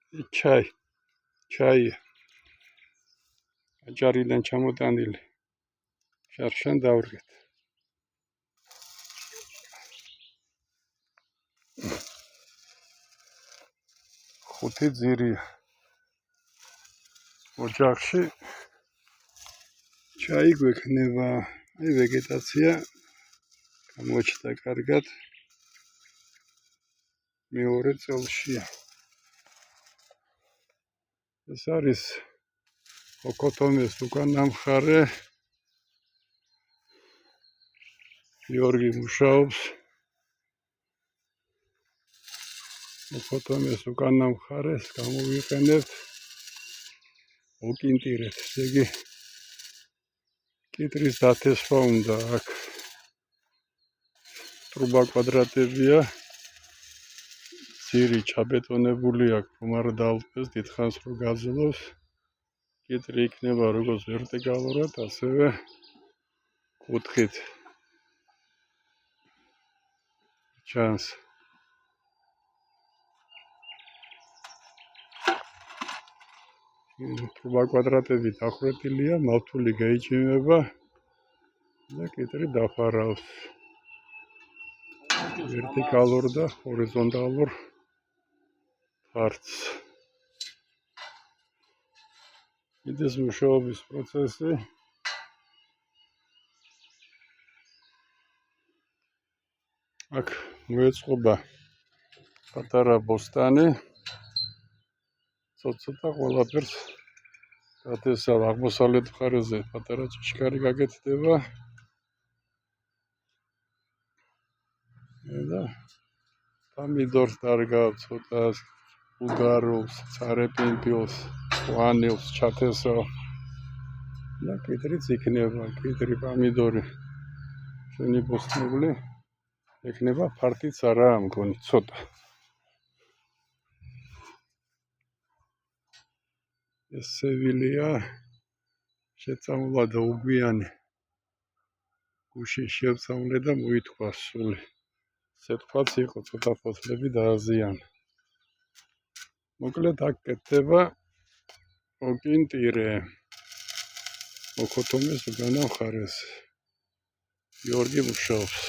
ჩაი აჭარიდან ჩამოტანილი შარშან დავრგეთ. ხუთი ძირია ოჯახში ჩაი გვექნება. აი ვეგეტაცია გამოჩნდა კარგად მეორე წელშია. ეს არის ოქოთომეს უკანა მხარე. გიორგი მუშაობს ოქოთომეს უკანა მხარეს გამოვიყენებთ ოკინტირეთ. ესე იგი კიტრის დათესვა უნდა. აქ ტრუბა კვადრატებია, ძირი ჩაბეტონებული აქვს, რომ არ დაალყოს, დიდხანს რო გაძლოს. კიტრი იქნება როგორც ვერტიკალურად, ასევე კუთხით. ჩანს ტრუბა კვადრატები დახვრეტილია, მავთული გაიჭიმება და კიტრი დაფარავს ვერტიკალურ და ჰორიზონტალურ ფართს. კიდეს მუშაობის პროცესი. აქ მოეწყობა პატარა ბოსტანი. ცოტა ყველაფერს გადესავ. აღმოსავლეთ მხარეზე პატარა ჭიშკარი გაკეთდება და პამიდორს დარგავ, ცოტას უგარულს, ცარეპინპილს, ყვანილს ჩათესავ და კიტრიც იქნება. კიტრი, პამიდორი, შენი ბოსტნეული ექნება. ფართიც არაა მგონი, ცოტა. ეს სევილია, შეწამულა და უგვიანი გუში შევწამლე და მოითქვა სული. სეთქვაც იყო, ცოტა ფოთლები დააზიანა. მოკლედ აქ კეთდება ოკინტირე ოქოთომეს უკანა მხარეს. გიორგი მუშაობს.